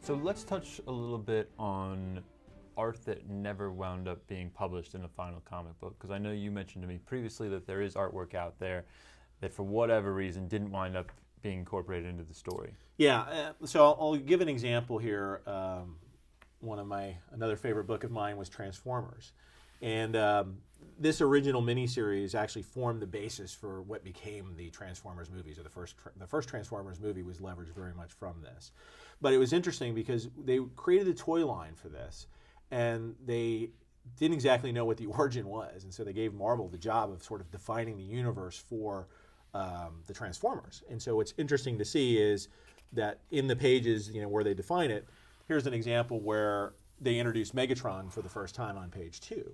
So let's touch a little bit on art that never wound up being published in a final comic book, because I know you mentioned to me previously that there is artwork out there that for whatever reason didn't wind up being incorporated into the story. Yeah, so I'll give an example here. Another favorite book of mine was Transformers. And this original miniseries actually formed the basis for what became the Transformers movies, or the first Transformers movie was leveraged very much from this. But it was interesting because they created a toy line for this, and they didn't exactly know what the origin was, and so they gave Marvel the job of sort of defining the universe for the Transformers. And so what's interesting to see is that in the pages, where they define it, here's an example where they introduced Megatron for the first time on page 2.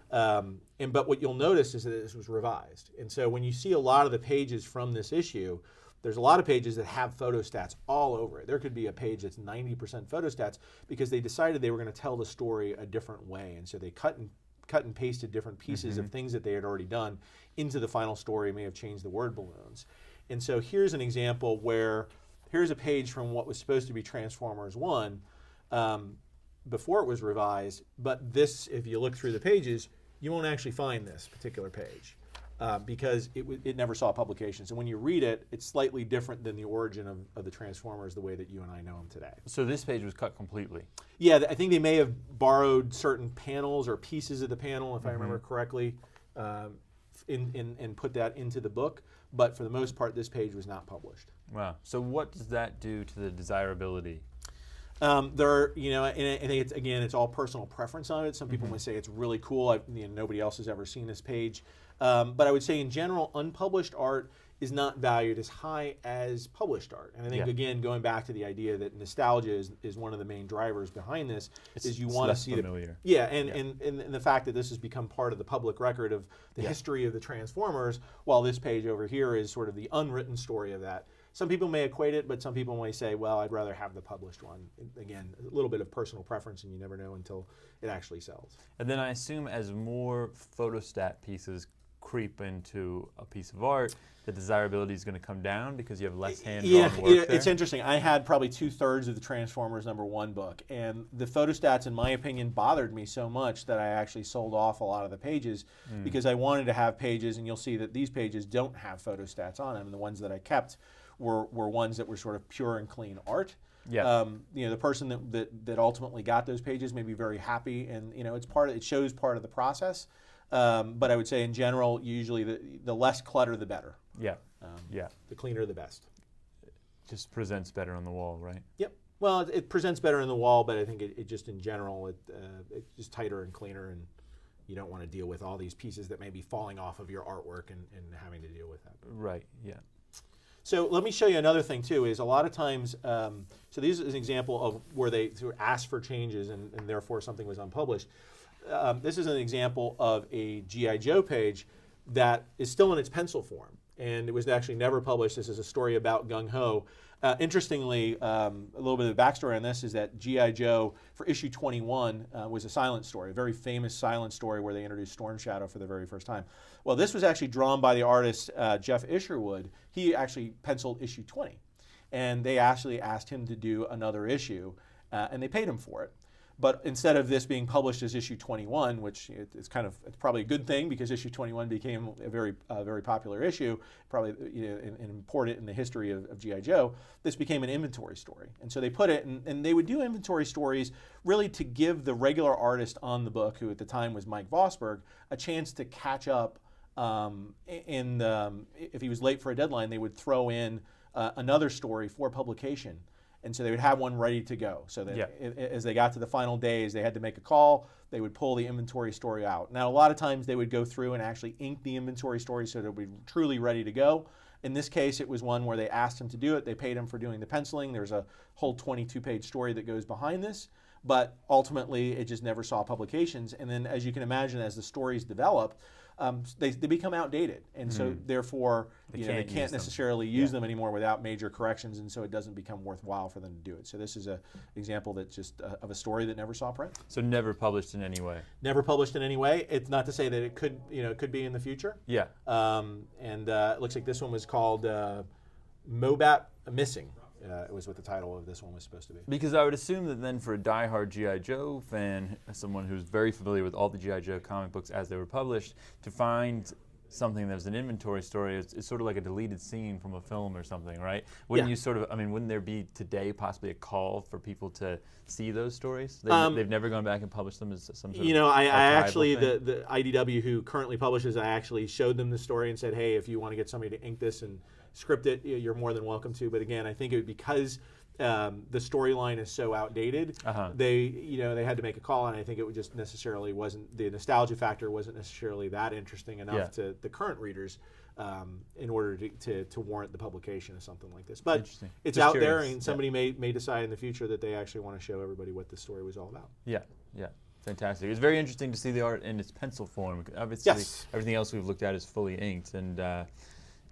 But what you'll notice is that this was revised. And so when you see a lot of the pages from this issue, there's a lot of pages that have photostats all over it. There could be a page that's 90% photostats because they decided they were going to tell the story a different way. And so they cut and pasted different pieces of things that they had already done into the final story, may have changed the word balloons. And so here's an example where here's a page from what was supposed to be Transformers 1 before it was revised, but this, if you look through the pages, you won't actually find this particular page because it never saw publication. So when you read it, it's slightly different than the origin of the Transformers the way that you and I know them today. So this page was cut completely? Yeah, I think they may have borrowed certain panels or pieces of the panel, if I remember correctly, and put that into the book. But for the most part, this page was not published. Wow. So what does that do to the desirability? And I think it's all personal preference on it. Some people might say it's really cool. Nobody else has ever seen this page. But I would say in general, unpublished art is not valued as high as published art. And I think, again, going back to the idea that nostalgia is one of the main drivers behind this, is you want to see familiar. And the fact that this has become part of the public record of the history of the Transformers, while this page over here is sort of the unwritten story of that. Some people may equate it, but some people may say, well, I'd rather have the published one. Again, a little bit of personal preference, and you never know until it actually sells. And then I assume as more photostat pieces creep into a piece of art, the desirability is going to come down because you have less hand-drawn work there? It's interesting. I had probably 2/3 of the Transformers #1 book, and the photostats, in my opinion, bothered me so much that I actually sold off a lot of the pages because I wanted to have pages, and you'll see that these pages don't have photostats on them, and the ones that I kept were ones that were sort of pure and clean art. Yeah. The person that ultimately got those pages may be very happy, and it shows part of the process. But I would say in general, usually the less clutter, the better. Yeah. The cleaner, the best. It just presents better on the wall, right? Yep. Well, it presents better on the wall, but I think it just in general, it's just tighter and cleaner, and you don't want to deal with all these pieces that may be falling off of your artwork and having to deal with that. Right. Yeah. So let me show you another thing too, is a lot of times, so this is an example of where they sort of asked for changes and therefore something was unpublished. This is an example of a G.I. Joe page that is still in its pencil form, and it was actually never published. This is a story about Gung Ho. Interestingly, a little bit of the backstory on this is that G.I. Joe, for issue 21, was a silent story, a very famous silent story where they introduced Storm Shadow for the very first time. Well, this was actually drawn by the artist Jeff Isherwood. He actually penciled issue 20, and they actually asked him to do another issue, and they paid him for it. But instead of this being published as issue 21, which it's probably a good thing because issue 21 became a very popular issue, probably and important in the history of G.I. Joe, this became an inventory story. And so they put it, and they would do inventory stories really to give the regular artist on the book, who at the time was Mike Vosberg, a chance to catch up. If he was late for a deadline, they would throw in another story for publication. And so they would have one ready to go. So that as they got to the final days, they had to make a call. They would pull the inventory story out. Now, a lot of times they would go through and actually ink the inventory story so that it would be truly ready to go. In this case, it was one where they asked him to do it. They paid him for doing the penciling. There's a whole 22-page story that goes behind this. But ultimately, it just never saw publications. And then, as you can imagine, as the stories develop, they become outdated, and so therefore they can't necessarily use them anymore without major corrections, and so it doesn't become worthwhile for them to do it. So this is an example that's just of a story that never saw print. So never published in any way. Never published in any way. It's not to say that it could be in the future. Yeah. And it looks like this one was called Mobat Missing. was what the title of this one was supposed to be. Because I would assume that then for a diehard G.I. Joe fan, someone who's very familiar with all the G.I. Joe comic books as they were published, to find something that was an inventory story is sort of like a deleted scene from a film or something, right? Wouldn't you sort of, I mean, wouldn't there be today possibly a call for people to see those stories? They've never gone back and published them as some sort of I actually, thing? the IDW who currently publishes, I actually showed them the story and said, hey, if you want to get somebody to ink this and script it, you're more than welcome to. But again, I think because the storyline is so outdated, they had to make a call, and I think it would just necessarily wasn't, the nostalgia factor wasn't necessarily that interesting enough to the current readers in order to warrant the publication of something like this. But it's just out there, and somebody may decide in the future that they actually want to show everybody what this story was all about. Yeah. Fantastic. It's very interesting to see the art in its pencil form. Obviously, everything else we've looked at is fully inked, and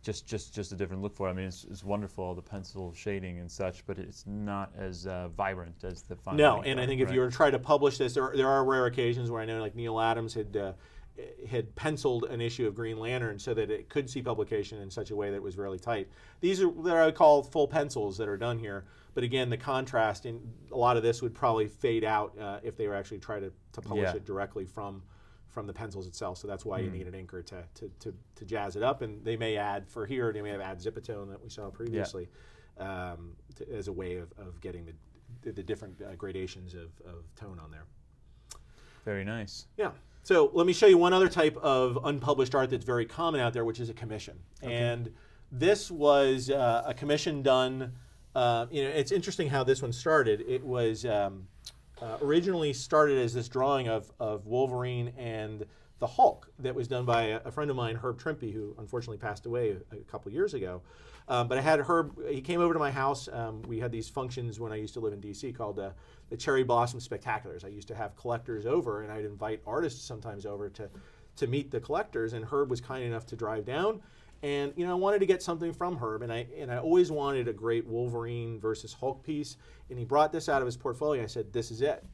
just a different look for it. I mean, it's wonderful, all the pencil shading and such, but it's not as vibrant as the final. No, and I think if you were to try to publish this, there are rare occasions where I know like Neil Adams had penciled an issue of Green Lantern so that it could see publication in such a way that it was really tight. These are what I would call full pencils that are done here, but again, the contrast in a lot of this would probably fade out if they were actually try to publish it directly from the pencils itself. So that's why you need an inker to jazz it up, and they may add they may have add Zipatone that we saw previously as a way of getting the different gradations of tone on there. Very nice. Yeah. So let me show you one other type of unpublished art that's very common out there, which is a commission. Okay. And this was a commission done. It's interesting how this one started. It was originally started as this drawing of Wolverine and the Hulk that was done by a friend of mine, Herb Trimpe, who unfortunately passed away a couple years ago. But I had Herb, he came over to my house. We had these functions when I used to live in DC called the Cherry Blossom Spectaculars. I used to have collectors over, and I'd invite artists sometimes over to meet the collectors, and Herb was kind enough to drive down. And I wanted to get something from Herb, and I always wanted a great Wolverine versus Hulk piece, and he brought this out of his portfolio. I said, this is it.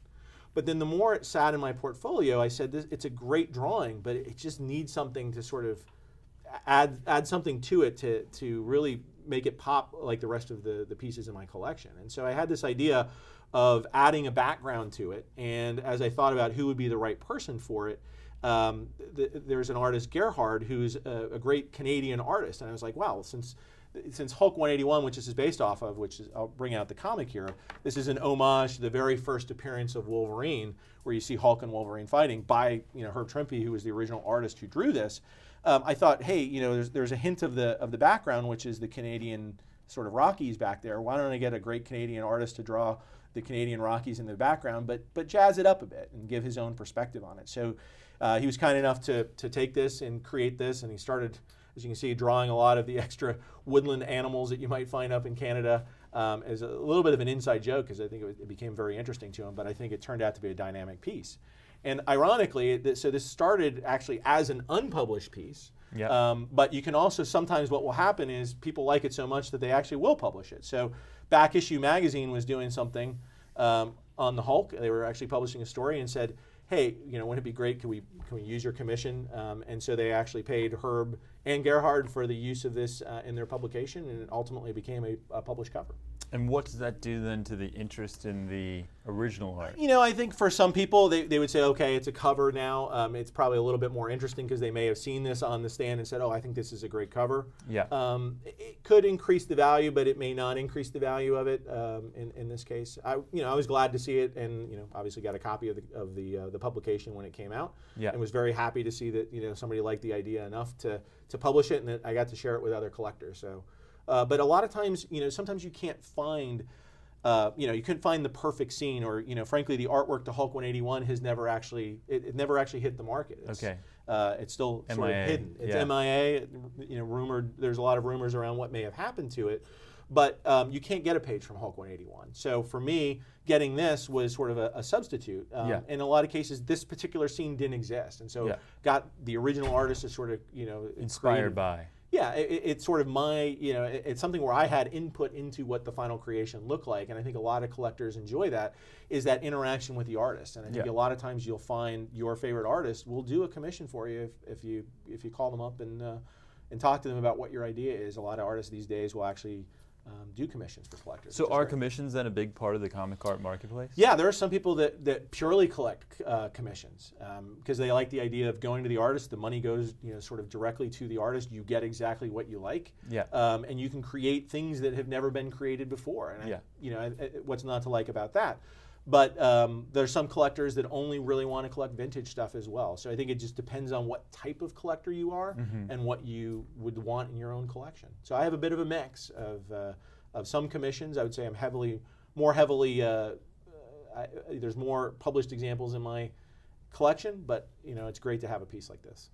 But then the more it sat in my portfolio, I said, it's a great drawing, but it just needs something to sort of add something to it to really make it pop like the rest of the pieces in my collection. And so I had this idea of adding a background to it, and as I thought about who would be the right person for it, there's an artist, Gerhard, who's a great Canadian artist, and I was like, wow, since Hulk 181, which this is based off of, which is, I'll bring out the comic here, this is an homage to the very first appearance of Wolverine, where you see Hulk and Wolverine fighting by Herb Trimpe, who was the original artist who drew this. I thought, hey, there's a hint of the background, which is the Canadian sort of Rockies back there. Why don't I get a great Canadian artist to draw the Canadian Rockies in the background, but jazz it up a bit and give his own perspective on it. So he was kind enough to take this and create this, and he started, as you can see, drawing a lot of the extra woodland animals that you might find up in Canada as a little bit of an inside joke, because I think it became very interesting to him, but I think it turned out to be a dynamic piece. And ironically, so this started actually as an unpublished piece, but you can also, sometimes what will happen is people like it so much that they actually will publish it. So Back Issue Magazine was doing something on the Hulk. They were actually publishing a story and said, hey, wouldn't it be great, can we use your commission? And so they actually paid Herb and Gerhard for the use of this in their publication, and it ultimately became a published cover. And what does that do then to the interest in the original art? I think for some people, they would say, okay, it's a cover now. It's probably a little bit more interesting because they may have seen this on the stand and said, oh, I think this is a great cover. Yeah. It could increase the value, but it may not increase the value of it in this case. I was glad to see it, and obviously got a copy of the publication when it came out. Yeah. And was very happy to see that somebody liked the idea enough to publish it, and that I got to share it with other collectors. So. But a lot of times, sometimes you can't find, you couldn't find the perfect scene, or frankly, the artwork to Hulk 181 has never actually, it never actually hit the market. It's still sort of hidden. It's MIA. Rumored. There's a lot of rumors around what may have happened to it, but you can't get a page from Hulk 181. So for me, getting this was sort of a substitute. In a lot of cases, this particular scene didn't exist, and so got the original artist to sort of inspired by. Yeah, it's sort of my, it's something where I had input into what the final creation looked like, and I think a lot of collectors enjoy that, is that interaction with the artist. And I think a lot of times you'll find your favorite artist will do a commission for you if you call them up and talk to them about what your idea is. A lot of artists these days will actually do commissions for collectors. So which is are great. commissions then a big part of the comic art marketplace? Yeah, there are some people that purely collect commissions because they like the idea of going to the artist. The money goes, sort of directly to the artist. You get exactly what you like, and you can create things that have never been created before. And what's not to like about that? But there's some collectors that only really want to collect vintage stuff as well. So I think it just depends on what type of collector you are and what you would want in your own collection. So I have a bit of a mix of some commissions. I would say I'm more heavily. There's more published examples in my collection, but it's great to have a piece like this.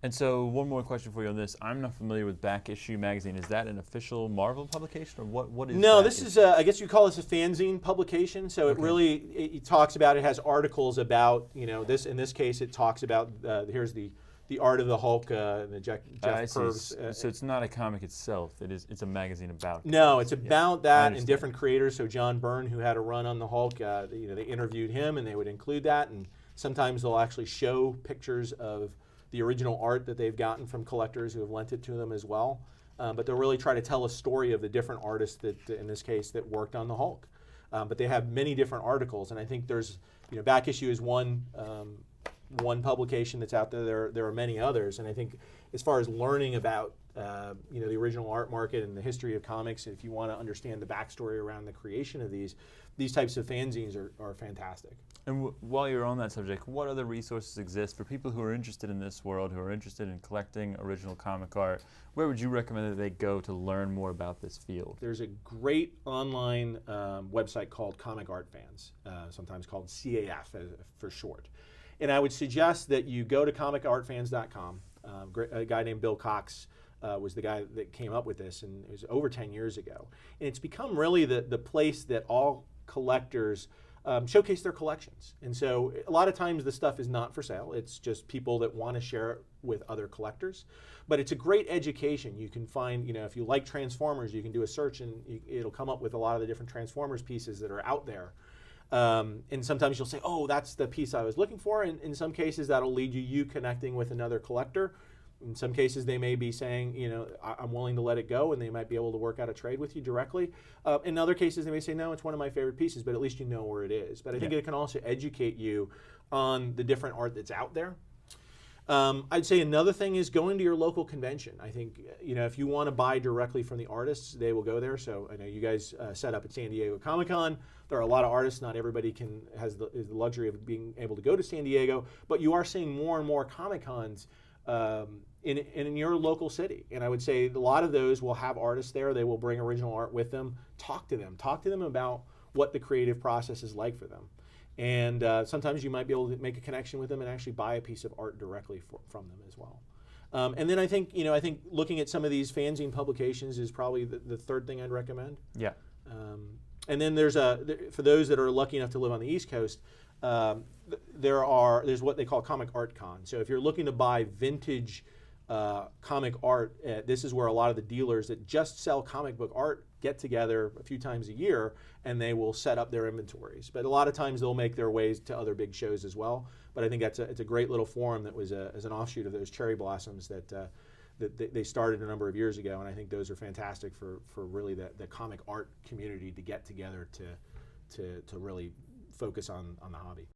And so one more question for you on this. I'm not familiar with Back Issue magazine. Is that an official Marvel publication, or what is? No, this is I guess you call this a fanzine publication. So it really it talks about, it has articles about this. In this case, it talks about here's the art of the Hulk and the Jeff Purves. So it's not a comic itself. It's a magazine about. No, it's about that and different creators. So John Byrne, who had a run on the Hulk, they interviewed him and they would include that, and sometimes they'll actually show pictures of the original art that they've gotten from collectors who have lent it to them as well. But they'll really try to tell a story of the different artists that, in this case, that worked on the Hulk. But they have many different articles, and I think there's, Back Issue is one publication that's out there. There are many others, and I think as far as learning about the original art market and the history of comics, if you want to understand the backstory around the creation of these types of fanzines are fantastic. And while you're on that subject, what other resources exist for people who are interested in this world, who are interested in collecting original comic art? Where would you recommend that they go to learn more about this field? There's a great online website called Comic Art Fans, sometimes called CAF for short. And I would suggest that you go to comicartfans.com. A guy named Bill Cox was the guy that came up with this, and it was over 10 years ago. And it's become really the place that all collectors showcase their collections. And so a lot of times the stuff is not for sale. It's just people that want to share it with other collectors. But it's a great education. You can find, if you like Transformers, you can do a search and it'll come up with a lot of the different Transformers pieces that are out there. And sometimes you'll say, oh, that's the piece I was looking for. And in some cases, that'll lead you connecting with another collector. In some cases, they may be saying, I'm willing to let it go, and they might be able to work out a trade with you directly. In other cases, they may say, no, it's one of my favorite pieces, but at least you know where it is. But I think it can also educate you on the different art that's out there. I'd say another thing is going to your local convention. I think, if you want to buy directly from the artists, they will go there. So I know you guys set up at San Diego Comic-Con. There are a lot of artists. Not everybody has the luxury of being able to go to San Diego, but you are seeing more and more Comic-Cons in your local city. And I would say a lot of those will have artists there. They will bring original art with them. Talk to them about what the creative process is like for them. And sometimes you might be able to make a connection with them and actually buy a piece of art directly from them as well. And then I think looking at some of these fanzine publications is probably the third thing I'd recommend. Yeah. And then there's for those that are lucky enough to live on the East Coast, there's what they call Comic Art Con. So if you're looking to buy vintage comic art, this is where a lot of the dealers that just sell comic book art get together a few times a year, and they will set up their inventories. But a lot of times they'll make their ways to other big shows as well. But I think it's a great little forum that was as an offshoot of those Cherry Blossoms that they started a number of years ago, and I think those are fantastic for really the comic art community to get together to really focus on the hobby.